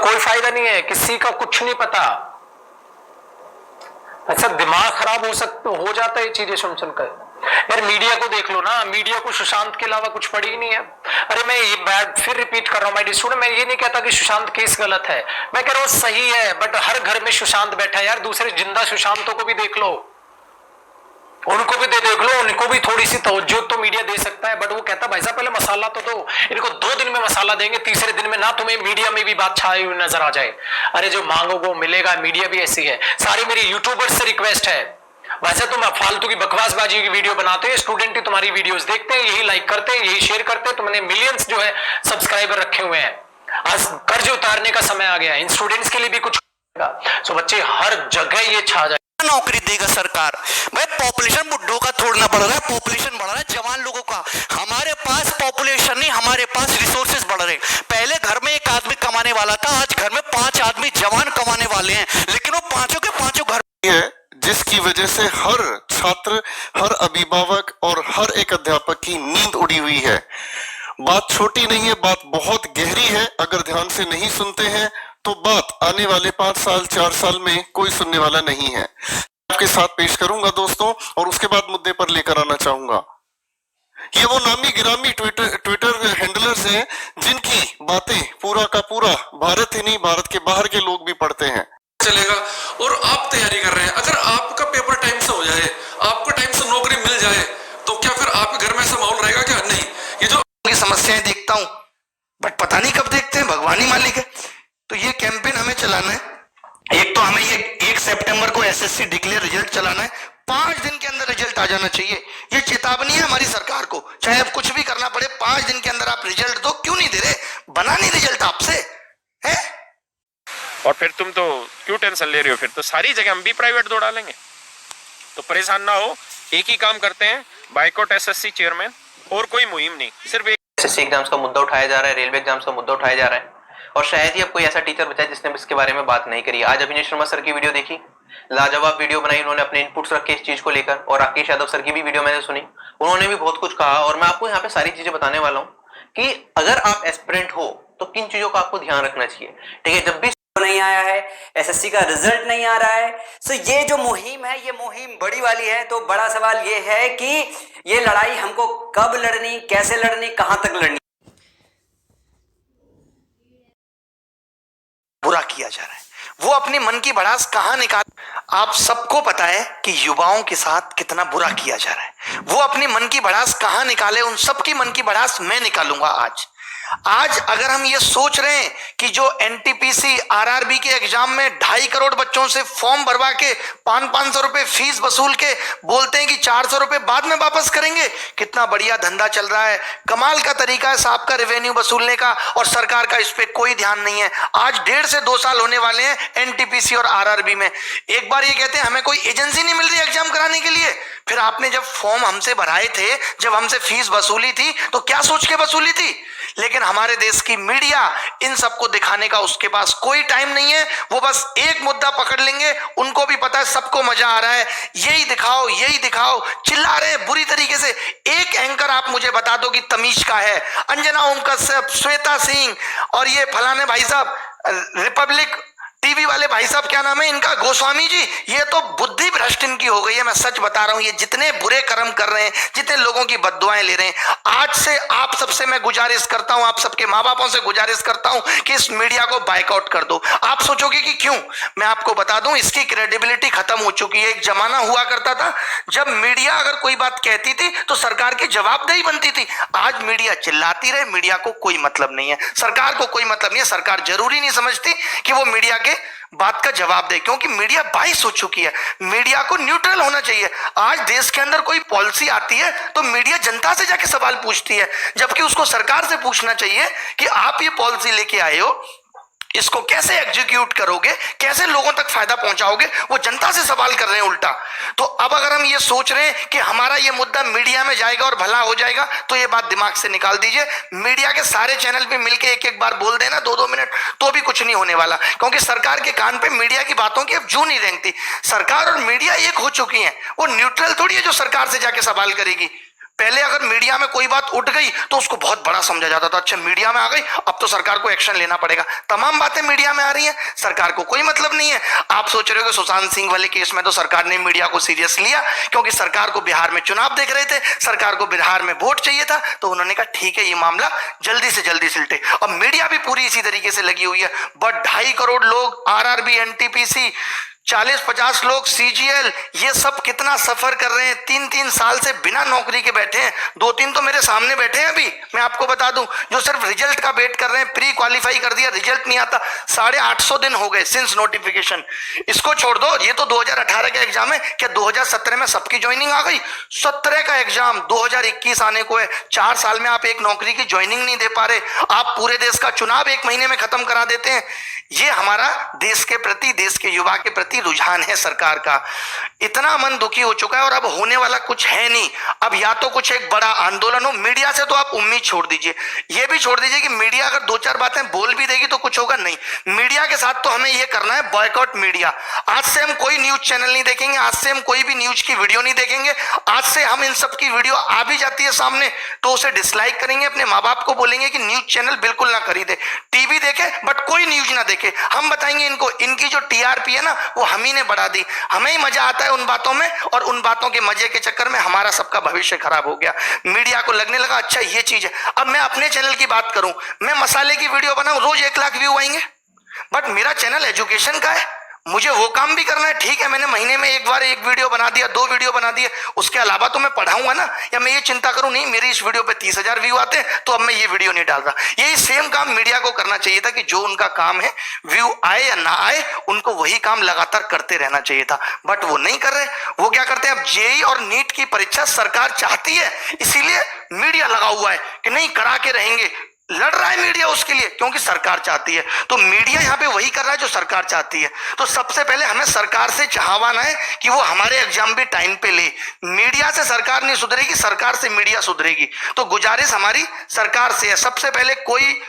कोई फायदा नहीं है, किसी का कुछ नहीं पता। अच्छा दिमाग खराब हो जाता है ये चीजें सुन सुनकर। यार मीडिया को देख लो ना, मीडिया को सुशांत के अलावा कुछ पड़ी ही नहीं है। अरे मैं ये बात फिर रिपीट कर रहा हूं माय डियर स्टूडेंट, मैं ये नहीं कहता कि सुशांत केस गलत है, मैं कह रहा हूं सही है, बट हर घर में सुशांत बैठा है यार, दूसरे जिंदा सुशांतों को भी देख लो, उनको भी देख लो, उनको भी थोड़ी सी तवज्जो तो मीडिया दे सकता है। बट वो कहता भाई साहब पहले मसाला तो दो, इनको 2 दिन में मसाला देंगे, तीसरे दिन में ना तुम्हें मीडिया में भी बात छाई हुई नजर आ जाए। अरे जो मांगोगे वो मिलेगा, मीडिया भी ऐसी है। सारी मेरी यूट्यूबर्स से रिक्वेस्ट है, वैसे तुम फालतू की बकवासबाजी की वीडियो बनाते हो, स्टूडेंट ही तुम्हारी वीडियोस देखते हैं, यही लाइक करते हैं, यही शेयर करते हैं, तुमने मिलियंस जो है सब्सक्राइबर रखे हुए हैं। आज कर्ज उतारने का समय आ गया है, इन स्टूडेंट्स के लिए भी कुछ। सो बच्चे हर जगह ये छा जाए, नौकरी देगा सरकार। भाई पॉपुलेशन बुड्ढों का थोड़ना बढ़ रहा है, पॉपुलेशन बढ़ रहा है जवान लोगों का। हमारे पास पॉपुलेशन नहीं, हमारे पास रिसोर्सेज बढ़ रहे। पहले घर में एक आदमी कमाने वाला था, आज घर में 5 आदमी जवान कमाने वाले हैं, लेकिन वो पांचों के पांचों घर है, जिसकी वजह से हर छात्र, हर अभिभावक और हर एक अध्यापक की नींद उड़ी हुई है। बात छोटी नहीं है, बात बहुत गहरी है। अगर ध्यान से नहीं सुनते हैं तो बात आने वाले 5 साल 4 साल में कोई सुनने वाला नहीं है। आपके साथ पेश करूंगा दोस्तों, और उसके बाद मुद्दे पर लेकर आना चाहूंगा। ये वो नामी गिरामी ट्विटर हैंडलर्स हैं जिनकी बातें पूरा का पूरा भारत ही नहीं, भारत के बाहर के लोग भी पढ़ते हैं। चलेगा और आप तैयारी कर रहे हैं, अगर आपका पेपर टाइम से हो जाए, आपको टाइम से नौकरी मिल जाए, तो क्या फिर आपके घर में ऐसा माहौल रहेगा क्या? नहीं। ये जो समस्याएं देखता हूं, बट पता नहीं कब देखते हैं, भगवान ही मालिक है। तो ये कैंपेन हमें चलाना है। एक तो हमें ये 1 सितंबर को एसएससी डिक्लेयर रिजल्ट चलाना है, 5 दिन के अंदर रिजल्ट आ जाना चाहिए। ये चेतावनी है हमारी सरकार को, चाहे अब कुछ भी करना पड़े, 5 दिन के अंदर आप रिजल्ट दो। क्यों नहीं दे रहे? बना नहीं रिजल्ट आपसे है। और फिर तुम तो क्यों टेंशन ले रहे हो? फिर तो सारी जगह हम भी प्राइवेट दौड़ा लेंगे, तो परेशान ना हो। एक ही काम करते हैं, बाइकआउट एसएससी चेयरमैन, और कोई मुहिम नहीं, सिर्फ एसएससी एग्जाम्स का मुद्दा उठाया जा रहा है, रेलवे एग्जाम्स का मुद्दा उठाया जा रहा है, और शायद ही अब कोई ऐसा टीचर बचा है जिसने इसके बारे में बात नहीं करी। आज अभिनय शर्मा सर की वीडियो देखी, लाजवाब वीडियो बनाई उन्होंने, अपने इनपुट्स रखे इस चीज को लेकर, और राकेश यादव सर की भी वीडियो मैंने सुनी, उन्होंने भी बहुत कुछ कहा। और मैं आपको यहाँ पे सारी चीजें बताने वाला हूँ कि अगर आप एस्पिरेंट हो तो किन चीजों का आपको ध्यान रखना चाहिए। ठीक है, जब भी नहीं आया है, एसएससी का रिजल्ट नहीं आ रहा है, सो ये जो मुहिम है ये मुहिम बड़ी वाली है। तो बड़ा सवाल ये है कि ये लड़ाई हमको कब लड़नी, कैसे लड़नी, कहां तक लड़नी। बुरा किया जा रहा है, वो अपनी मन की भड़ास कहां निकाल। आप सबको पता है कि युवाओं के साथ कितना बुरा किया जा रहा है। वो अपनी मन की भड़ास कहां निकाले, उन सबकी मन की भड़ास मैं निकालूंगा आज अगर हम ये सोच रहे हैं कि जो एनटीपीसी आरआरबी के एग्जाम में 2.5 करोड़ बच्चों से फॉर्म भरवा के 500 रुपए फीस वसूल के बोलते हैं कि 400 रुपए बाद में वापस करेंगे, कितना बढ़िया धंधा चल रहा है, कमाल का तरीका है साहब का रेवेन्यू वसूलने का, और सरकार का इस पे कोई ध्यान नहीं है। आज 1.5 से 2 साल होने वाले हैं एनटीपीसी और आरआरबी में। एक बार ये कहते हैं हमें कोई एजेंसी नहीं मिल रही एग्जाम कराने के लिए, फिर आपने जब फॉर्म हमसे भराए थे, जब हमसे फीस वसूली थी, तो क्या सोच के वसूली थी? लेकिन हमारे देश की मीडिया इन सबको दिखाने का उसके पास कोई टाइम नहीं है। वो बस एक मुद्दा पकड़ लेंगे, उनको भी पता है सबको मजा आ रहा है, यही दिखाओ यही दिखाओ, चिल्ला रहे हैं बुरी तरीके से। एक एंकर आप मुझे बता दो कि तमीज का है, अंजना ओम कश्यप, श्वेता सिंह और ये फलाने भाई साहब रिपब्लिक टीवी वाले भाई साहब, क्या नाम है इनका, गोस्वामी जी, ये तो बुद्धि भ्रष्ट इनकी हो गई है। मैं सच बता रहा हूं, ये जितने बुरे कर्म कर रहे हैं, जितने लोगों की बद्दुआएं ले रहे हैं, आज से आप सबसे मैं गुजारिश करता हूं, आप सबके माँ बापों से गुजारिश करता हूं कि इस मीडिया को बाइकआउट कर दो। आप सोचोगे कि क्यों, मैं आपको बता दूं, इसकी क्रेडिबिलिटी खत्म हो चुकी है। एक जमाना हुआ करता था जब मीडिया अगर कोई बात कहती थी तो सरकार की जवाबदेही बनती थी। आज मीडिया चिल्लाती रहे, मीडिया को कोई मतलब नहीं है, सरकार को कोई मतलब नहीं है। सरकार जरूरी नहीं समझती कि वो मीडिया के बात का जवाब दे, क्योंकि मीडिया बाइस हो चुकी है। मीडिया को न्यूट्रल होना चाहिए। आज देश के अंदर कोई पॉलिसी आती है तो मीडिया जनता से जाके सवाल पूछती है, जबकि उसको सरकार से पूछना चाहिए कि आप ये पॉलिसी लेके आए हो, इसको कैसे एग्जीक्यूट करोगे, कैसे लोगों तक फायदा पहुंचाओगे, वो जनता से सवाल कर रहे हैं उल्टा। तो अब अगर हम ये सोच रहे हैं कि हमारा ये मुद्दा मीडिया में जाएगा और भला हो जाएगा, तो ये बात दिमाग से निकाल दीजिए। मीडिया के सारे चैनल पे मिलके एक बार बोल देना 2-2 मिनट, तो भी कुछ नहीं होने वाला, क्योंकि सरकार के कान पे मीडिया की बातों की अब जू नहीं रेंगती। सरकार और मीडिया एक हो चुकी है, वो न्यूट्रल थोड़ी है जो सरकार से जाके सवाल करेगी। पहले अगर मीडिया में कोई बात उठ गई तो उसको बहुत बड़ा समझा जाता था, अच्छा मीडिया में आ गई अब तो सरकार को एक्शन लेना पड़ेगा। तमाम बातें मीडिया में आ रही हैं, सरकार को कोई मतलब नहीं है। आप सोच रहे हो कि सुशांत सिंह वाले केस में तो सरकार ने मीडिया को सीरियस लिया क्योंकि सरकार को बिहार में चुनाव देख रहे थे, सरकार को बिहार में वोट चाहिए था, तो उन्होंने कहा ठीक है ये मामला जल्दी से जल्दी सिलटे। और मीडिया भी पूरी इसी तरीके से लगी हुई है। बट 2.5 करोड़ लोग आरआरबी, एनटीपीसी, 40-50 लोग सीजीएल, ये सब कितना सफर कर रहे हैं, 3-3 साल से बिना नौकरी के बैठे हैं। 2-3 तो मेरे सामने बैठे हैं अभी, मैं आपको बता दूं, जो सिर्फ रिजल्ट का वेट कर रहे हैं। प्री क्वालिफाई कर दिया, रिजल्ट नहीं आता, 850 दिन हो गए सिंस नोटिफिकेशन। इसको छोड़ दो, ये तो 2018 का एग्जाम है, क्या 2017 में सबकी ज्वाइनिंग आ गई? 17 का एग्जाम 2021 आने को है। 4 साल में आप एक नौकरी की ज्वाइनिंग नहीं दे पा रहे, आप पूरे देश का चुनाव 1 महीने में खत्म करा देते हैं। ये हमारा देश के प्रति, देश के युवा के प्रति रुझान है सरकार का। इतना मन दुखी हो चुका है और अब होने वाला कुछ है नहीं। अब या तो कुछ एक बड़ा आंदोलन हो, मीडिया से तो आप उम्मीद छोड़ दीजिए, ये भी छोड़ दीजिए कि मीडिया अगर 2-4 बातें बोल भी देगी तो कुछ होगा नहीं। मीडिया के साथ तो हमें ये करना है बॉयकॉट मीडिया। आज से हम कोई न्यूज चैनल नहीं देखेंगे, आज से हम कोई भी न्यूज की वीडियो नहीं देखेंगे। आज से हम इन सब की वीडियो आ भी जाती है सामने तो उसे डिसलाइक करेंगे, अपने माँ बाप को बोलेंगे कि न्यूज चैनल बिल्कुल ना खरीदे, टीवी देखे बट कोई न्यूज ना देखे। हम बताएंगे इनको, इनकी जो टीआरपी है ना वो हम ही ने बढ़ा दी, हमें ही मजा आता है उन बातों में, और उन बातों के मजे के चक्कर में हमारा सबका भविष्य खराब हो गया। मीडिया को लगने लगा अच्छा ये चीज है। अब मैं अपने चैनल की बात करूं, मैं मसाले की वीडियो बनाऊं, रोज 1 लाख व्यू आएंगे, बट मेरा चैनल एजुकेशन का है, मुझे वो काम भी करना है। ठीक है, मैंने महीने में 1 बार 1 वीडियो बना दिया, 2 वीडियो बना दिए, उसके अलावा तो मैं पढ़ाऊंगा ना। या मैं ये चिंता करूं नहीं मेरी इस वीडियो पे 30,000 व्यू आते हैं तो अब मैं ये वीडियो नहीं डाल रहा। यही सेम काम मीडिया को करना चाहिए था कि जो उनका काम है, व्यू आए या ना आए, उनको वही काम लगातार करते रहना चाहिए था, बट वो नहीं कर रहे। वो क्या करते हैं, अब जेईई और नीट की परीक्षा सरकार चाहती है, इसीलिए मीडिया लगा हुआ है कि नहीं करा के रहेंगे। लड़ रहा है मीडिया उसके लिए क्योंकि सरकार चाहती है, तो मीडिया यहां पे वही कर रहा है जो सरकार चाहती है। तो सबसे पहले हमें सरकार से चाहवाना है कि वो हमारे एग्जाम भी टाइम पे ले। मीडिया से सरकार नहीं सुधरेगी, सरकार से मीडिया सुधरेगी। तो गुजारिश हमारी सरकार से है, सबसे पहले कोई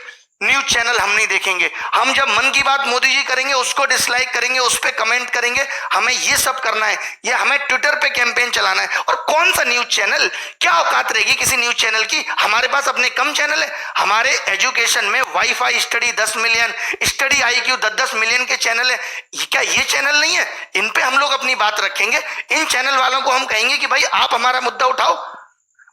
न्यूज चैनल हम नहीं देखेंगे। हम जब मन की बात मोदी जी करेंगे उसको डिसलाइक करेंगे, उस पर कमेंट करेंगे, हमें ये सब करना है। ये हमें ट्विटर पे कैंपेन चलाना है। और कौन सा न्यूज चैनल, क्या औकात रहेगी किसी न्यूज चैनल की? हमारे पास अपने कम चैनल है, हमारे एजुकेशन में wifi study 10 million, study IQ 10-10 million के चैनल है। क्या ये चैनल नहीं है? इन पे हम लोग अपनी बात रखेंगे। इन चैनल वालों को हम कहेंगे कि भाई आप हमारा मुद्दा उठाओ।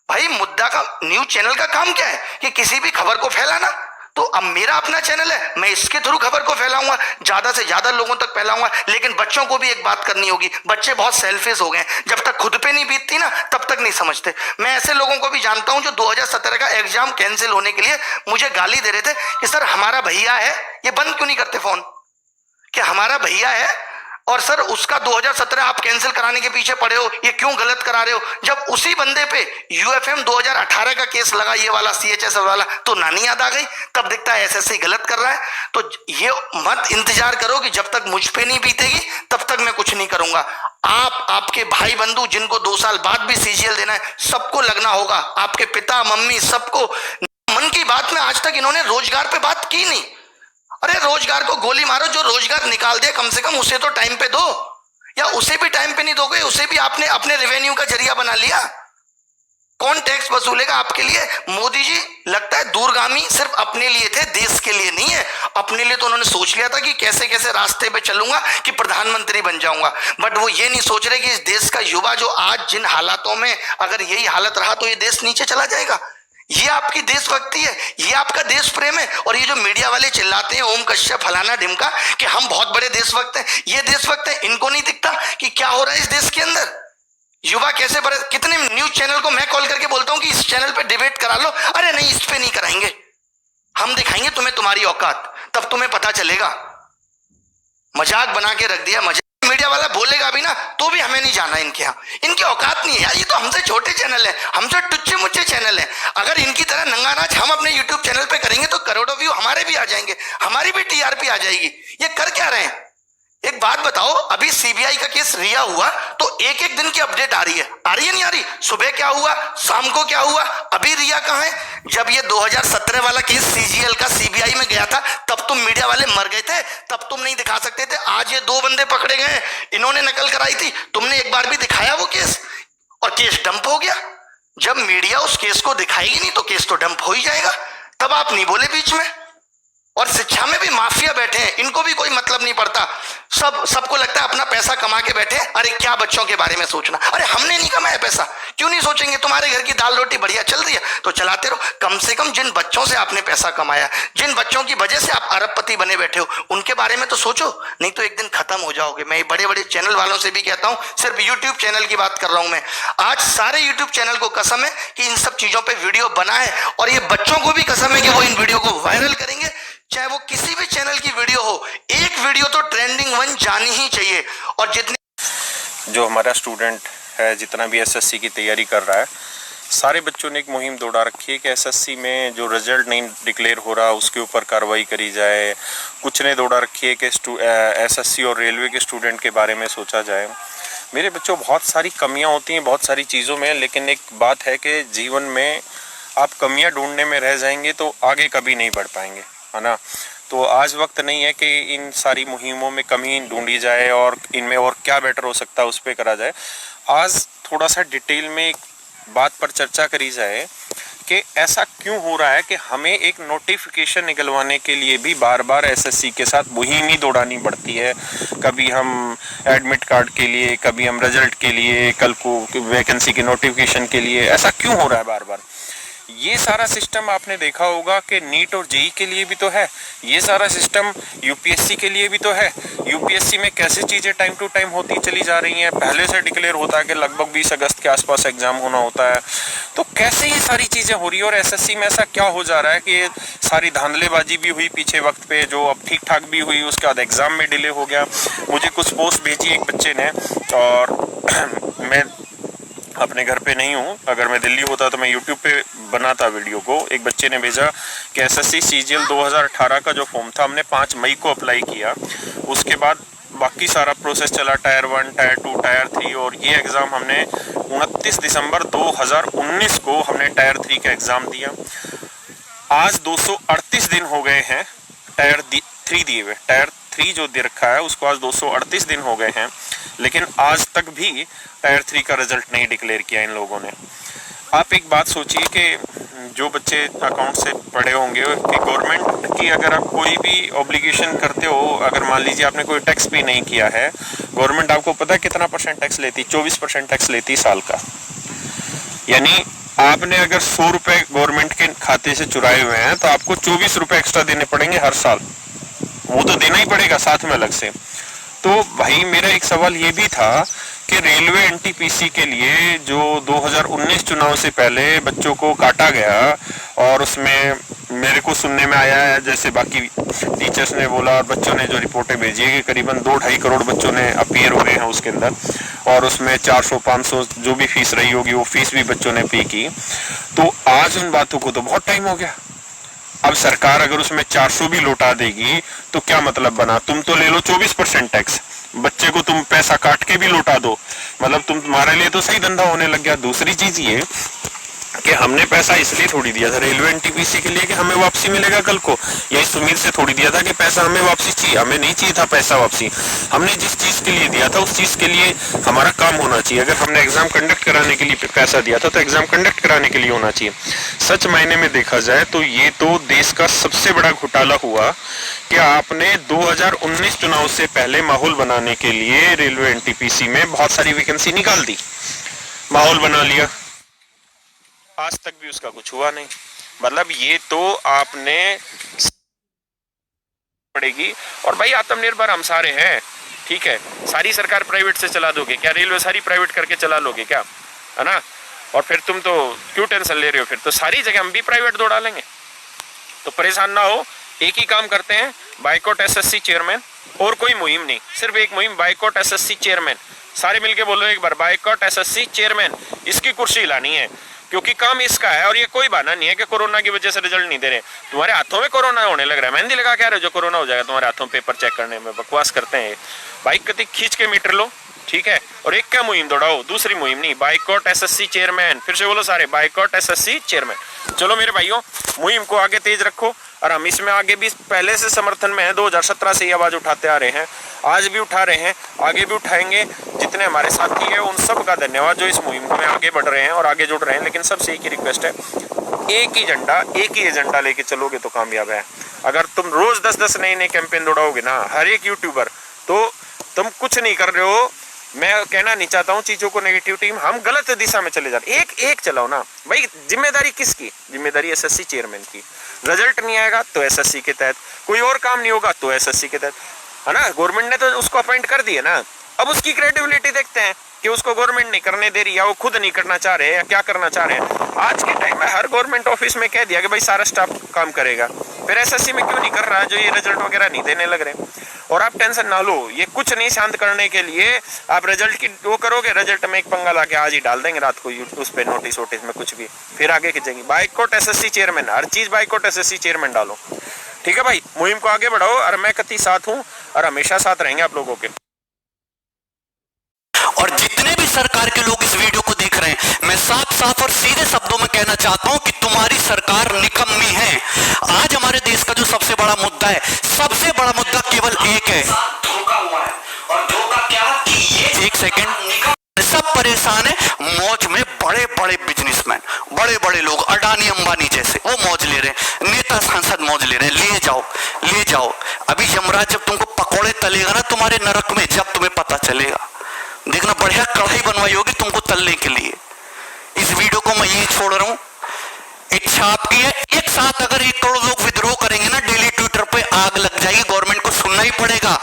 भाई मुद्दा का, न्यूज चैनल का काम क्या है कि किसी भी खबर को फैलाना। तो अब मेरा अपना चैनल है, मैं इसके थ्रू खबर को फैलाऊंगा, ज्यादा से ज्यादा लोगों तक फैलाऊंगा। लेकिन बच्चों को भी एक बात करनी होगी, बच्चे बहुत सेल्फिश हो गए, जब तक खुद पे नहीं बीतती ना तब तक नहीं समझते। मैं ऐसे लोगों को भी जानता हूं जो 2017 का एग्जाम कैंसिल होने के लिए मुझे गाली दे रहे थे कि सर हमारा भैया है, ये बंद क्यों नहीं करते फोन, कि हमारा भैया है और सर उसका 2017 आप कैंसिल कराने के पीछे पड़े हो, ये क्यों गलत करा रहे हो। जब उसी बंदे पे UFM 2018 का केस लगा, ये वाला CHS वाला, तो नानी याद आ गई, तब दिखता है SSC गलत कर रहा है। तो ये मत इंतजार करो कि जब तक मुझ पे नहीं बीतेगी तब तक मैं कुछ नहीं करूंगा। आप, आपके भाई बंधु जिनको 2 साल बाद भी CGL देना है, सबको लगना होगा, आपके पिता मम्मी सबको। मन की बात में आज तक इन्होंने रोजगार पे बात की नहीं। अरे रोजगार को गोली मारो, जो रोजगार निकाल दे कम से कम उसे तो टाइम पे दो, या उसे भी टाइम पे नहीं दोगे, उसे भी आपने अपने रेवेन्यू का जरिया बना लिया। कौन टैक्स वसूलेगा आपके लिए? मोदी जी लगता है दूरगामी सिर्फ अपने लिए थे, देश के लिए नहीं है। अपने लिए तो उन्होंने सोच लिया था कि कैसे कैसे रास्ते पे चलूंगा कि प्रधानमंत्री बन जाऊंगा, बट वो ये नहीं सोच रहे कि इस देश का युवा जो आज जिन हालातों में, अगर यही हालत रहा तो ये देश नीचे चला जाएगा। ये आपकी देशभक्ति है, ये आपका देश प्रेम है। और ये जो मीडिया वाले चिल्लाते हैं ओम कश्यप फलाना ढिमका कि हम बहुत बड़े देशभक्त हैं, ये देशभक्त है, इनको नहीं दिखता कि क्या हो रहा है इस देश के अंदर। युवा कैसे बड़े, कितने न्यूज चैनल को मैं कॉल करके बोलता हूं कि इस चैनल पे डिबेट करा लो, अरे नहीं इस पे नहीं कराएंगे, हम दिखाएंगे तुम्हें तुम्हारी औकात, तब तुम्हें पता चलेगा। मजाक बना के रख दिया। मजाक मीडिया वाला बोलेगा भी ना तो भी हमें नहीं जाना इनके यहाँ, इनकी औकात नहीं है यार। ये तो हमसे छोटे चैनल है, हमसे टुच्चे मुच्चे चैनल है। अगर इनकी तरह नंगा नाच हम अपने यूट्यूब चैनल पे करेंगे तो करोड़ों व्यू हमारे भी आ जाएंगे, हमारी भी TRP आ जाएगी। ये कर क्या रहे हैं? एक बात बताओ, अभी CBI का केस रिया हुआ तो एक दिन की अपडेट आ रही है नहीं आ रही? सुबह क्या हुआ, शाम को क्या हुआ, अभी रिया कहाँ है? जब ये 2017 वाला केस CGL का CBI में गया था तब तुम मीडिया वाले मर गए थे, तब तुम नहीं दिखा सकते थे। आज ये 2 बंदे पकड़े गए, इन्होंने नकल कराई थी, तुमने एक बार भी दिखाया वो केस, और केस डंप हो गया। जब मीडिया उस केस को दिखाएगी नहीं तो केस तो डंप हो ही जाएगा। तब आप नहीं बोले बीच में। और शिक्षा में भी माफिया बैठे हैं, इनको भी कोई मतलब नहीं पड़ता। सबको लगता है अपना पैसा कमा के बैठे, अरे क्या बच्चों के बारे में सोचना। अरे हमने नहीं कमाया पैसा, क्यों नहीं सोचेंगे? तुम्हारे घर की दाल रोटी बढ़िया चल रही है तो चलाते रहो। कम से कम जिन बच्चों से आपने पैसा कमाया, जिन बच्चों की वजह से आप अरबपति बने बैठे हो, उनके बारे में तो सोचो, नहीं तो एक दिन खत्म हो जाओगे। मैं बड़े बड़े चैनल वालों से भी कहता हूं, सिर्फ यूट्यूब चैनल की बात कर रहा हूं मैं। आज सारे यूट्यूब चैनल को कसम है कि इन सब चीजों पर वीडियो बनाए, और ये बच्चों को भी कसम है कि वो इन वीडियो को वायरल करेंगे। चाहे वो किसी भी चैनल की वीडियो हो, एक वीडियो तो ट्रेंडिंग 1 जानी ही चाहिए। और जितने जो हमारा स्टूडेंट है, जितना भी एसएससी की तैयारी कर रहा है, सारे बच्चों ने एक मुहिम दौड़ा रखी है कि एसएससी में जो रिजल्ट नहीं डिक्लेयर हो रहा उसके ऊपर कार्रवाई करी जाए। कुछ ने दौड़ा रखी है कि एसएससी और रेलवे के स्टूडेंट के बारे में सोचा जाए। मेरे बच्चों, बहुत सारी कमियां होती हैं बहुत सारी चीज़ों में, लेकिन एक बात है कि जीवन में आप कमियां ढूंढने में रह जाएंगे तो आगे कभी नहीं बढ़ पाएंगे, है ना। तो आज वक्त नहीं है कि इन सारी मुहिमों में कमी ढूंढी जाए और इनमें और क्या बेटर हो सकता है उस पर करा जाए। आज थोड़ा सा डिटेल में एक बात पर चर्चा करी जाए कि ऐसा क्यों हो रहा है कि हमें एक नोटिफिकेशन निकलवाने के लिए भी बार बार एसएससी के साथ मुहिम ही दौड़ानी पड़ती है। कभी हम एडमिट कार्ड के लिए, कभी हम रिजल्ट के लिए, कल को वैकेंसी के नोटिफिकेशन के लिए। ऐसा क्यों हो रहा है बार बार? ये सारा सिस्टम आपने देखा होगा कि नीट और जेई के लिए भी तो है, ये सारा सिस्टम यूपीएससी के लिए भी तो है। यूपीएससी में कैसे चीज़ें टाइम टू टाइम होती चली जा रही हैं। पहले से डिक्लेयर होता है कि लगभग 20 अगस्त के आसपास एग्जाम होना होता है, तो कैसे ये सारी चीज़ें हो रही है। और एसएससी में ऐसा क्या हो जा रहा है कि ये सारी धांधलेबाजी भी हुई पीछे वक्त पे, जो अब ठीक ठाक भी हुई, उसके बाद एग्ज़ाम में डिले हो गया। मुझे कुछ पोस्ट भेजी एक बच्चे ने, और मैं अपने घर पे नहीं हूँ, अगर मैं दिल्ली होता तो मैं यूट्यूब पे बनाता वीडियो को। एक बच्चे ने भेजा कि एसएससी सीजीएल 2018 का जो फॉर्म था हमने 5 मई को अप्लाई किया, उसके बाद बाकी सारा प्रोसेस चला, टायर 1, टायर 2, टायर 3, और ये एग्ज़ाम हमने 29 दिसंबर 2019 को हमने टायर 3 का एग्ज़ाम दिया। आज 238 दिन हो गए हैं टायर 3 दिए हुए। टायर 3 जो दे रखा है उसको आज 238 दिन हो गए हैं, लेकिन आज तक भी टायर 3 का रिजल्ट नहीं डिक्लेयर किया इन लोगों ने। आप एक बात सोचिए कि जो बच्चे अकाउंट से पढ़े होंगे कि गवर्नमेंट की अगर आप कोई भी ऑब्लिगेशन करते हो, अगर मान लीजिए आपने कोई टैक्स पे नहीं किया है, गवर्नमेंट आपको पता है कितना % टैक्स लेती? 24% टैक्स लेती साल का। यानी आपने अगर 100 रुपए गवर्नमेंट के खाते से चुराए हुए हैं तो आपको 24 रुपए एक्स्ट्रा देने पड़ेंगे हर साल। वो तो देना ही पड़ेगा साथ में अलग से। तो भाई मेरा एक सवाल ये भी था कि रेलवे एनटीपीसी के लिए जो 2019 चुनाव से पहले बच्चों को काटा गया, और उसमें मेरे को सुनने में आया है, जैसे बाकी टीचर्स ने बोला और बच्चों ने जो रिपोर्टें भेजी है, कि करीबन 2-2.5 करोड़ बच्चों ने अपीयर हुए हैं उसके अंदर, और उसमें 400-500 जो भी फीस रही होगी वो फीस भी बच्चों ने पे की। तो आज उन बातों को तो बहुत टाइम हो गया। अब सरकार अगर उसमें 400 भी लौटा देगी तो क्या मतलब बना? तुम तो ले लो 24% टैक्स, बच्चे को तुम पैसा काट के भी लौटा दो, मतलब तुम्हारे लिए तो सही धंधा होने लग गया। दूसरी चीज ये कि हमने पैसा इसलिए थोड़ी दिया था रेलवे एनटीपीसी के लिए कि हमें वापसी मिलेगा कल को, या इस उम्मीद से थोड़ी दिया था कि पैसा हमें वापसी चाहिए। हमें नहीं चाहिए था पैसा वापसी, हमने जिस चीज के लिए दिया था उस चीज के लिए हमारा काम होना चाहिए। अगर हमने एग्जाम कंडक्ट कराने के लिए पैसा दिया था तो एग्जाम कंडक्ट कराने के लिए होना चाहिए। सच मायने में देखा जाए तो ये तो देश का सबसे बड़ा घोटाला हुआ कि आपने 2019 चुनाव से पहले माहौल बनाने के लिए रेलवे एनटीपीसी में बहुत सारी वैकेंसी निकाल दी, माहौल बना लिया, आज तक भी उसका कुछ हुआ नहीं। मतलब ये तो आपने पड़ेगी। और भाई आत्मनिर्भर हम सारे हैं, ठीक है, सारी सरकार प्राइवेट से चला दोगे क्या? रेलवे सारी प्राइवेट करके चला लोगे क्या? है ना। और फिर तुम तो क्यों टेंशन ले रहे हो? फिर तो सारी जगह हम भी प्राइवेट दौड़ा लेंगे। तो परेशान ना हो, एक ही काम करते हैं, बाइकॉट एसएससी चेयरमैन। और कोई मुहिम नहीं, सिर्फ एक मुहिम, बाइकॉट एसएससी चेयरमैन। सारे मिलके बोलो एक बार, बाइकॉट एसएससी चेयरमैन। इसकी कुर्सी हिलानी है, क्योंकि काम इसका है। और ये कोई बहाना नहीं है कि कोरोना की वजह से रिजल्ट नहीं दे रहे। तुम्हारे हाथों में कोरोना होने लग रहा है, मेहंदी लगा के आ रहे हो जो कोरोना हो जाएगा तुम्हारे हाथों, पेपर चेक करने में बकवास करते हैं। बाइक कति खींच के मीटर लो, ठीक है। और एक क्या मुहिम दौड़ाओ, दूसरी मुहिम नहीं, बाइकॉट एसएससी चेयरमैन। फिर से बोलो सारे, बाइकॉट एसएससी चेयरमैन। चलो मेरे भाइयों, मुहिम को आगे तेज रखो। और हम इसमें आगे भी पहले से समर्थन में है, 2017 से ये आवाज उठाते आ रहे हैं, आज भी उठा रहे हैं, आगे भी उठाएंगे। जितने हमारे साथी हैं उन सब का धन्यवाद जो इस मुहिम में आगे बढ़ रहे हैं और आगे जुड़ रहे हैं। लेकिन सबसे एक ही रिक्वेस्ट है, एक ही एजेंडा लेके चलोगे तो कामयाब है। अगर तुम रोज 10-10 नए कैंपेन दौड़ाओगे ना, हर एक यूट्यूबर, तो तुम कुछ नहीं कर रहे हो। मैं कहना नहीं चाहता हूँ चीजों को नेगेटिव टीम, हम गलत दिशा में चले जा रहे। एक चलाओ ना भाई। जिम्मेदारी किसकी? जिम्मेदारी एसएससी चेयरमैन की। रिजल्ट नहीं आएगा तो एसएससी के तहत, कोई और काम नहीं होगा तो एसएससी के तहत, है ना। गवर्नमेंट ने तो उसको अपॉइंट कर दिया ना, अब उसकी क्रेडिबिलिटी देखते हैं कि उसको गवर्नमेंट नहीं करने दे रही, या वो खुद नहीं करना चाह रहे हैं, या क्या करना चाह रहे हैं। आज के टाइम में हर गवर्नमेंट ऑफिस में कह दिया कि भाई सारा स्टाफ काम करेगा, फिर एसएससी में क्यों नहीं कर रहा, जो ये रिजल्ट वगैरह नहीं देने लग रहे। और आप टेंशन ना लो, ये कुछ नहीं शांत करने के लिए आप रिजल्ट की वो करोगे, रिजल्ट में एक पंगा लाके आज ही डाल देंगे रात को उस पर नोटिस वोटिस में कुछ भी, फिर आगे खींचेंगे। बाइकआउट एसएससी चेयरमैन, हर चीज बाइकआउट एसएससी चेयरमैन डालो, ठीक है भाई। मुहिम को आगे बढ़ाओ और मैं कति साथ हूँ और हमेशा साथ रहेंगे आप लोगों के। और जितने भी सरकार के लोग इस वीडियो को देख रहे हैं, मैं साफ और सीधे शब्दों में कहना चाहता हूं कि तुम्हारी सरकार निकम्मी है। आज हमारे देश का जो सबसे बड़ा मुद्दा है, सबसे बड़ा मुद्दा केवल एक है, धोखा हुआ है। और धोखा क्या? एक सेकेंड, सब परेशान है। मौज में बड़े बड़े बिजनेसमैन, बड़े बड़े लोग, अडानी अंबानी जैसे, वो मौज ले रहे हैं, नेता सांसद मौज ले रहे हैं। ले जाओ। अभी यमराज जब तुमको पकोड़े तलेगा ना तुम्हारे नरक में, जब तुम्हें पता चलेगा, देखना बढ़िया कढ़ाई बनवाई होगी तुमको तलने के लिए। इस वीडियो को मैं यही छोड़ रहा हूं, इच्छा आपकी है। एक साथ अगर 1 करोड़ लोग विद्रोह करेंगे ना, डेली ट्विटर पे आग लग जाएगी, गवर्नमेंट को सुनना ही पड़ेगा।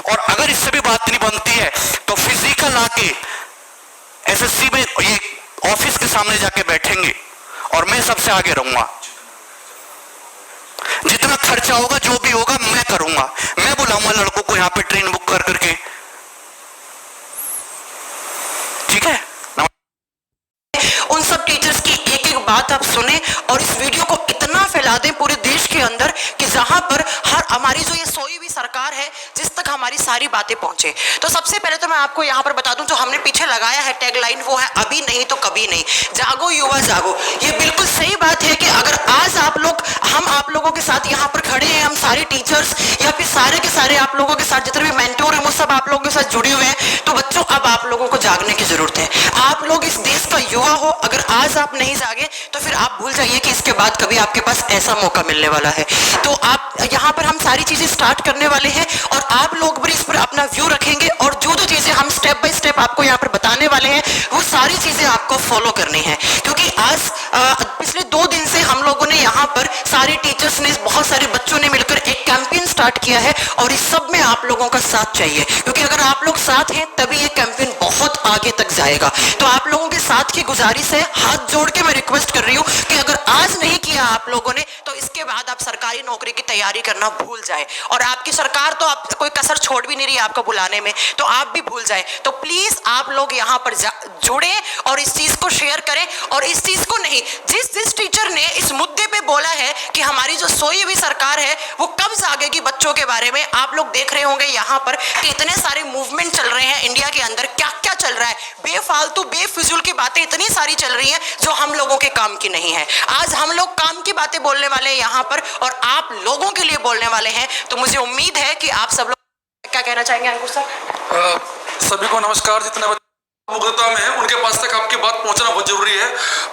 और अगर इससे भी बात नहीं बनती है तो फिजिकल आके एसएससी में ये ऑफिस के सामने जाके बैठेंगे और मैं सबसे आगे रहूंगा। जितना खर्चा होगा, जो भी होगा, मैं करूंगा। मैं बुलाऊंगा लड़कों को यहाँ पे ट्रेन बुक कर करके, ठीक है। उन सब टीचर्स की एक एक बात आप सुने और इस वीडियो को इतना फैला दें पूरे देश के अंदर कि जहां पर हर हमारी जो ये सोई हुई सरकार है, जिस तक हमारी सारी बातें पहुंचे। तो सबसे पहले तो मैं आपको यहां पर बता दूं, जो हमने पीछे लगाया है टैगलाइन, वो है अभी नहीं तो कभी नहीं, जागो युवा जागो। ये बिल्कुल सही बात है कि अगर आज हम आप लोगों के साथ यहाँ पर खड़े हैं, हम सारे टीचर्स या फिर सारे के सारे आप लोगों के साथ जितने भी मेंटोर हैं वो सब आप लोगों के साथ जुड़े हुए हैं, तो बच्चों अब आप लोगों को जागने की जरूरत है। आप लोग इस देश का युवा हो, अगर आज आप नहीं जागे तो फिर आप भूल जाइए कि इसके बाद कभी आपके पास ऐसा मौका मिलने वाला है। तो आप यहाँ पर हम सारी चीजें स्टार्ट करने वाले हैं और आप लोग भी इस पर अपना व्यू रखेंगे और जो चीजें हम स्टेप बाय स्टेप आपको यहाँ पर बताने वाले हैं वो सारी चीजें आपको फॉलो करनी है। क्योंकि आज पिछले 2 दिन से हम लोगों ने यहाँ पर सारे टीचर्स ने, बहुत सारे बच्चों ने मिलकर एक कैंपेन स्टार्ट किया है और इस सब में आप लोगों का साथ चाहिए, क्योंकि अगर आप लोग साथ हैं तभी ये कैंपेन बहुत आगे तक जाएगा। तो आप लोगों के साथ की गुजारिश है, हाथ जोड़ के मैं रिक्वेस्ट कर रही हूँ कि अगर आज नहीं किया आप लोगों ने तो इसके बाद आप सरकारी नौकरी की तैयारी करना भूल जाए। और आपकी सरकार तो आप कोई कसर छोड़ भी नहीं रही आपको बुलाने में, तो आप भी भूल जाए। तो प्लीज आप लोग यहाँ पर जुड़े और इस चीज को शेयर करें। और इस चीज को नहीं, जिस टीचर ने इस मुद्दे पे बोला है कि हमारी जो सोई हुई सरकार है वो कब जागेगी बच्चों के बारे में, आप लोग देख रहे होंगे यहाँ पर कि इतने सारे मूवमेंट चल रहे हैं इंडिया के अंदर, क्या क्या चल रहा है, बेफालतू बेफिजूल की बातें इतनी सारी चल रही हैं जो हम लोगों के काम की नहीं है। आज हम लोग काम की बातें बोलने वाले हैं यहाँ पर और आप लोगों के लिए बोलने वाले हैं। तो मुझे उम्मीद है कि आप सब लोग क्या कहना चाहेंगे अंकुर सर? सभी को नमस्कार। जितने मुग्धता में है उनके पास तक आपकी बात पहुंचना बहुत जरूरी है।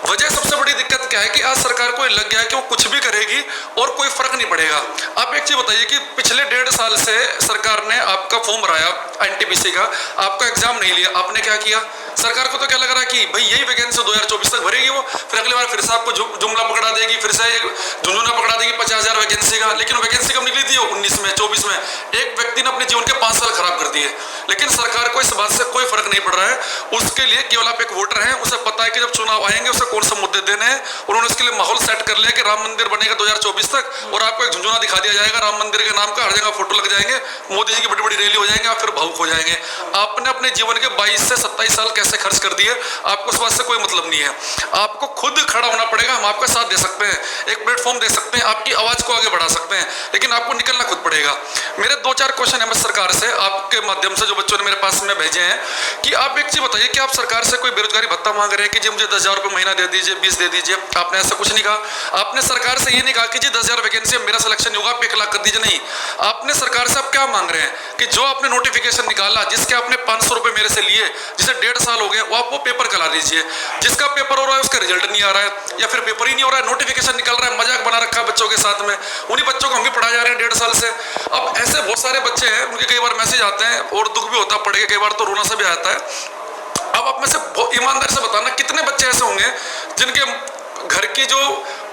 वजह सबसे बड़ी दिक्कत क्या है कि आज सरकार को लग गया है कि वो कुछ भी करेगी और कोई फर्क नहीं पड़ेगा। आप एक चीज बताइए कि पिछले 1.5 साल से सरकार ने आपका फॉर्म भराया एनटीपीसी का, आपका एग्जाम नहीं लिया, आपने क्या किया? सरकार को तो क्या लग रहा है कि भाई यही वैकेंसी 2024 तक भरेगी वो, फिर अगली बार फिर से आपको जुमला पकड़ा देगी, फिर से झुंझुना पकड़ा देगी 50,000 वैकेंसी का। लेकिन वैकेंसी कब निकली थी? 19 में, 24 में। एक व्यक्ति ने अपने जीवन के 5 साल खराब कर दिए। लेकिन सरकार को इस बात से कोई फर्क नहीं पड़ रहा है। उसके लिए केवल आप एक वोटर हैं, उसे पता है कि जब चुनाव आएंगे उसे कौन सा मुद्दे देने हैं। उन्होंने उसके लिए माहौल सेट कर लिया कि राम मंदिर बनेगा 2024 तक और आपको एक झुंझुना दिखा दिया जाएगा राम मंदिर के नाम का, हर जगह फोटो लग जाएंगे, मोदी जी की बड़ी बड़ी रैली हो जाएंगे, आप फिर भावुक हो जाएंगे। आपने अपने जीवन के 22 से 27 साल कैसे खर्च कर दिए, आपको उस बात से कोई मतलब नहीं है। आपको खुद खड़ा होना पड़ेगा। हम आपका साथ दे सकते हैं, एक प्लेटफॉर्म दे सकते हैं, आपकी आवाज को आगे बढ़ा सकते हैं, लेकिन आपको निकलना खुद पड़ेगा। मेरे 2-4 क्वेश्चन है सरकार से आपके माध्यम से, जो बच्चों ने मेरे पास में भेजे हैं, कि आप एक चीज बताइए कि आप सरकार से कोई बेरोजगारी भत्ता मांग रहे हैं कि जी मुझे 10,000 रुपये महीना दे दीजिए, 20 दे दीजिए? आपने ऐसा कुछ नहीं कहा। आपने सरकार से ये नहीं कहा कि जी 10,000 वैकेंसी मेरा सिलेक्शन होगा, आप 1 लाख कर दीजिए। नहीं, आपने सरकार से आप क्या मांग रहे हैं कि जो आपने नोटिफिकेशन निकाला, जिसके आपने 500 रुपये मेरे से लिए, जिसे 1.5 साल हो गए, वो आप वो पेपर करा दीजिए। जिसका पेपर हो रहा है उसका रिजल्ट नहीं आ रहा है, या फिर पेपर ही नहीं हो रहा है, नोटिफिकेशन निकल रहा है, मजाक बना रखा है बच्चों के साथ में। उन्हीं बच्चों को हम भी पढ़ा जा रहे हैं 1.5 साल से। अब ऐसे बहुत सारे बच्चे हैं, उनके कई बार मैसेज आते हैं और दुख भी होता है पढ़ के, कई बार तो रोना से भी आता है। अब आप में से ईमानदारी से बताना, कितने बच्चे ऐसे होंगे जिनके घर की जो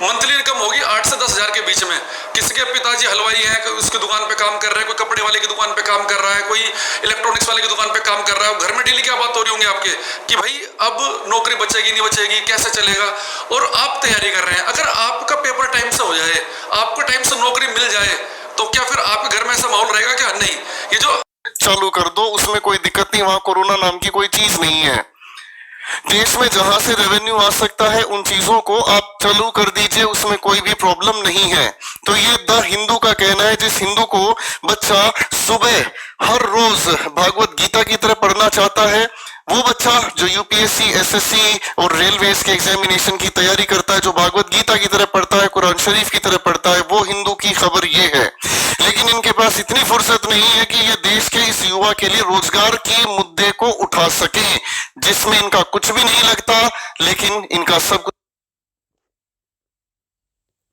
मंथली इनकम होगी 8 से 10,000 के बीच में? किसी के पिताजी हलवाई हैं, उसकी दुकान पे काम कर रहे हैं, कोई कपड़े वाले की दुकान पे काम कर रहा है, कोई इलेक्ट्रॉनिक्स वाले की दुकान पे काम कर रहा है। घर में डेली क्या बात हो रही होंगी आपके कि भाई अब नौकरी बचेगी नहीं बचेगी, कैसे चलेगा, और आप तैयारी कर रहे हैं। अगर आपका पेपर टाइम से हो जाए, आपको टाइम से नौकरी मिल जाए, तो क्या फिर आपके घर में ऐसा माहौल रहेगा? क्या नहीं, ये जो चालू कर दो, उसमें कोई दिक्कत नहीं, वहां कोरोना नाम की कोई चीज नहीं है। देश में जहां से रेवेन्यू आ सकता है उन चीजों को आप चालू कर दीजिए, उसमें कोई भी प्रॉब्लम नहीं है। तो ये द हिंदू का कहना है, जिस हिंदू को बच्चा सुबह हर रोज भागवत गीता की तरह पढ़ना चाहता है, वो बच्चा जो यूपीएससी, एसएससी और रेलवेज के एग्जामिनेशन की तैयारी करता है, जो भागवत गीता की तरह पढ़ता है, कुरान शरीफ की तरह पढ़ता है, वो हिंदू की खबर ये है। लेकिन इनके पास इतनी फुर्सत नहीं है कि ये देश के इस युवा के लिए रोजगार के मुद्दे को उठा सके, जिसमें इनका कुछ भी नहीं लगता, लेकिन इनका सब कुछ।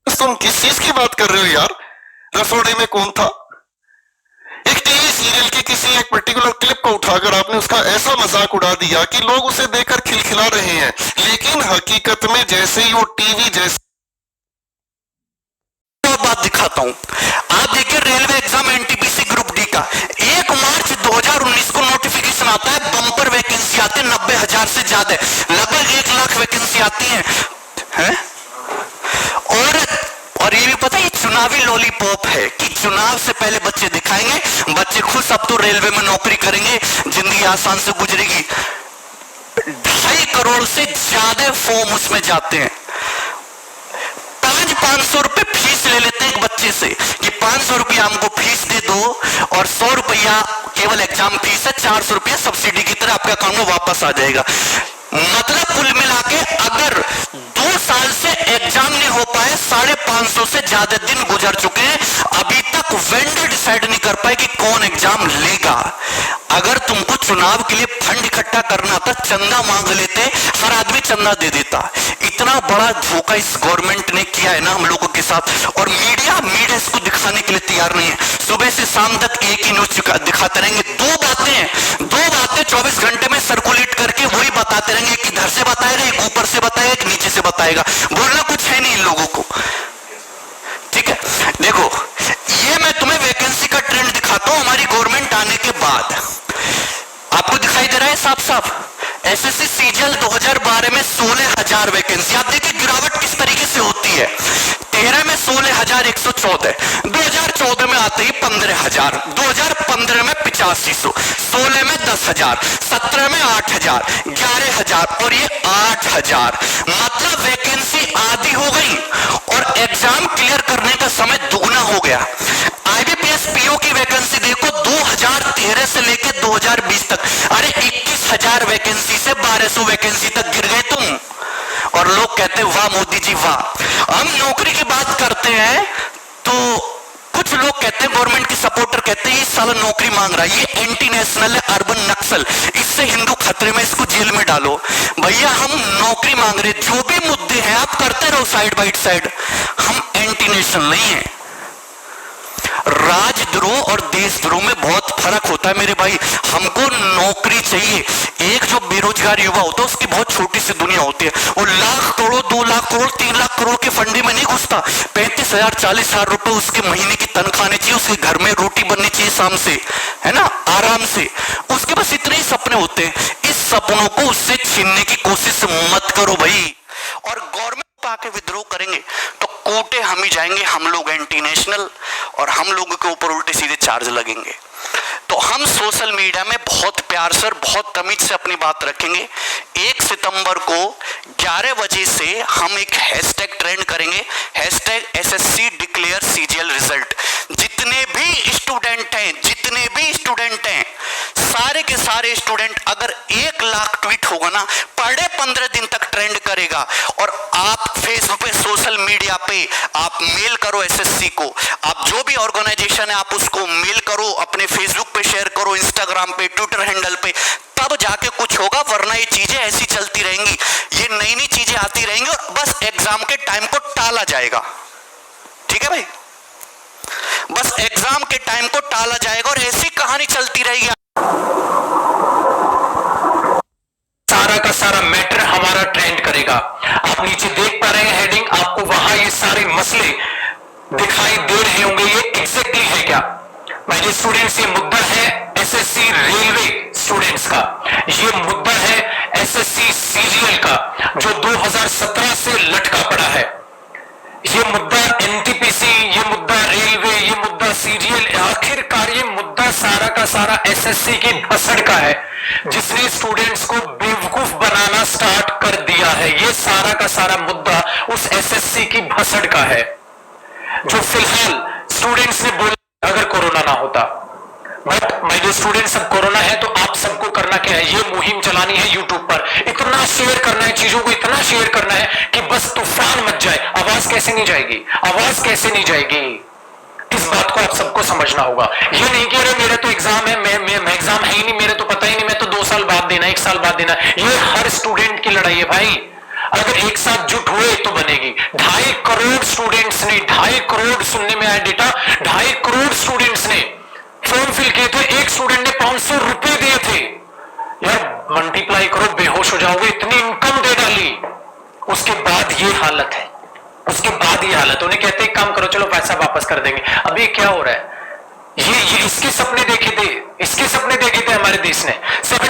तुम किस चीज की बात कर रहे हो यार? रसोड़े में कौन था? एक टीवी सीरियल के किसी एक पर्टिकुलर क्लिप को उठाकर आपने उसका ऐसा मजाक उड़ा दिया कि लोग उसे देखकर खिलखिला रहे हैं, लेकिन हकीकत में जैसे ही वो टीवी जैसे बात दिखाता हूं, आप देखिए railway exam NTPC group D का 1 मार्च 2019 को नोटिफिकेशन आता है, बम्पर वैकेंसी आते हैं 90,000 से ज्यादा, लगभग 1 लाख वैकेंसी आती है? और ये भी पता है, ये चुनावी लॉलीपॉप है कि चुनाव से पहले बच्चे दिखाएंगे, बच्चे खुद अब तो रेलवे में नौकरी करेंगे, जिंदगी आसान से गुजरेगी। 2.5 करोड़ से ज्यादा फॉर्म उसमें जाते हैं। 500 रुपए फीस ले लेते हैं एक बच्चे से कि 500 रुपया हमको फीस दे दो, और 100 रुपया केवल एग्जाम फीस है, 400 रुपया सब्सिडी की तरह आपके अकाउंट में वापस आ जाएगा। मतलब कुल मिला के अगर 2 साल से एग्जाम नहीं हो पाए, 550 से ज्यादा दिन गुजर चुके हैं, अभी तक वेंडर डिसाइड नहीं कर पाए कि कौन एग्जाम लेगा। अगर तुमको चुनाव के लिए फंड इकट्ठा करना था, चंदा मांग लेते, हर आदमी चंदा दे देता। इतना बड़ा धोखा इस गवर्नमेंट ने किया है ना हम लोगों के साथ, और मीडिया इसको दिखाने के लिए तैयार नहीं है। सुबह से शाम तक एक ही न्यूज दिखाते रहेंगे, दो बातें 24 घंटे में सर्कुलेट करके वही बताते रहेंगे, कि इधर से बताएगा, एक ऊपर से बताएगा, एक नीचे से बताएगा, बोलना कुछ है नहीं इन लोगों को। ठीक है, देखो ये मैं तुम्हें वैकेंसी का ट्रेंड दिखाता हूं हमारी गवर्नमेंट आने के बाद। आपको दिखाई दे रहा है साफ साफ, एसएससी सीजीएल 2012 में 16,000 वैकेंसी। आप देखिए गिरावट किस तरीके से होती है। 13 में 16,114, 2014 में आते ही 15,000, 2015 में 8500, 16 में 10,000, 17 में 8,000, 11,000 और ये 8,000। मतलब वैकेंसी आधी हो गई और एग्जाम क्लियर करने का समय दुगना हो गया। आईबीपीएस पीओ की वैकेंसी देखो 2013 से लेकर 2020 तक, अरे 21,000 वैकेंसी से 1200 वैकेंसी तक गिर गए तुम। और लोग कहते हैं वाह मोदी जी वाह। हम नौकरी की बात करते हैं तो कुछ लोग कहते हैं, गवर्नमेंट के सपोर्टर कहते हैं ये साला नौकरी मांग रहा है, ये एंटी नेशनल है, अर्बन नक्सल, इससे हिंदू खतरे में, इसको जेल में डालो। भैया हम नौकरी मांग रहे, जो भी मुद्दे हैं आप करते रहो साइड बाई साइड, हम एंटी नेशनल नहीं है। राजद्रोह और देशद्रोह में बहुत फर्क होता है मेरे भाई। हमको नौकरी चाहिए। एक जो बेरोजगार युवा होता है उसकी बहुत छोटी सी दुनिया होती है, वो लाख करोड़, 2 लाख करोड़, 3 लाख करोड़ के फंडे में नहीं घुसता। 35,000 40,000 रुपए उसके महीने की तनख्वाह आनी चाहिए, उसके घर में रोटी बननी चाहिए शाम से, है ना, आराम से। उसके पास इतने ही सपने होते हैं। इस सपनों को उससे छीनने की कोशिश मत करो भाई। और गवर्नमेंट आके विद्रोह करेंगे तो कोटे हम ही जाएंगे, हम लोग एंटी नेशनल, और हम लोगों के ऊपर उल्टे सीधे चार्ज लगेंगे। तो तो हम सोशल मीडिया में बहुत प्यार से और बहुत तमीज से अपनी बात रखेंगे। 1 सितंबर को 11 बजे से हम एक हैशटैग ट्रेंड करेंगे, hashtag SSC declare CGL result. जितने भी स्टूडेंट हैं, सारे के सारे स्टूडेंट, अगर 1 लाख ट्वीट होगा ना, पर डे 15 दिन तक ट्रेंड करेगा। और आप फेसबुक पे, सोशल मीडिया पे आप मेल करो SSC को, आप जो भी ऑर्गेनाइजेशन है आप उसको मेल करो, अपने फेसबुक पे शेयर करो, इंस्टाग्राम पे, ट्विटर हैंडल पे, तब जाके कुछ होगा। वरना ये चीजें ऐसी चलती रहेंगी, ये नई नई चीजें आती रहेंगी और बस एग्जाम के टाइम को टाला जाएगा। ठीक है भाई, बस एग्जाम के टाइम को टाला जाएगा और ऐसी कहानी चलती रहेगी। सारा का सारा मैटर हमारा ट्रेंड करेगा। आप नीचे देख पा रहे हैं हेडिंग, आपको वहां ये सारे मसले दिखाई दे रहे होंगे। ये एग्जैक्टली है क्या? मेरे स्टूडेंट्स, ये मुद्दा है SSC रेलवे स्टूडेंट्स का, ये मुद्दा है SSC CGL का जो 2017 से लटका पड़ा है। ये मुद्दा NTPC, ये मुद्दा रेलवे, ये मुद्दा CGL, आखिरकार ये मुद्दा सारा का सारा SSC की भसड़ का है, जिसने स्टूडेंट्स को बेवकूफ बनाना स्टार्ट कर दिया है। ये सारा का सारा मुद्दा उस SSC की भसड़ का है, जो फिलहाल स्टूडेंट्स ने बोला अगर कोरोना ना होता। बट मेरे स्टूडेंट्स, अब कोरोना है तो आप सबको करना क्या है? ये मुहिम चलानी है यूट्यूब पर, इतना शेयर करना है, चीजों को इतना शेयर करना है कि बस तूफान मच जाए। आवाज कैसे नहीं जाएगी? आवाज कैसे नहीं जाएगी? इस बात को आप सबको समझना होगा। ये नहीं कि अरे मेरा तो एग्जाम है, मैं एग्जाम है ही नहीं, मेरे तो पता ही नहीं, मैं तो 2 साल बाद देना, 1 साल बाद देना। ये हर स्टूडेंट की लड़ाई है भाई। अगर एक साथ जुट हुए तो बनेगी। 2.5 करोड़ स्टूडेंट्स ने, 2.5 करोड़ सुनने में आया डेटा, 2.5 करोड़ स्टूडेंट्स ने फॉर्म फिल किए थे। एक स्टूडेंट ने 500 रुपए दिए थे। यार मल्टीप्लाई करो, बेहोश हो जाओगे, इतनी इनकम दे डाली। उसके बाद ये हालत है, उसके बाद ये हालत। उन्हें कहते एक काम करो, चलो पैसा वापस कर देंगे। अब ये क्या हो रहा है? ये इसके सपने देखे थे, इसके सपने देखे थे हमारे देश ने। सब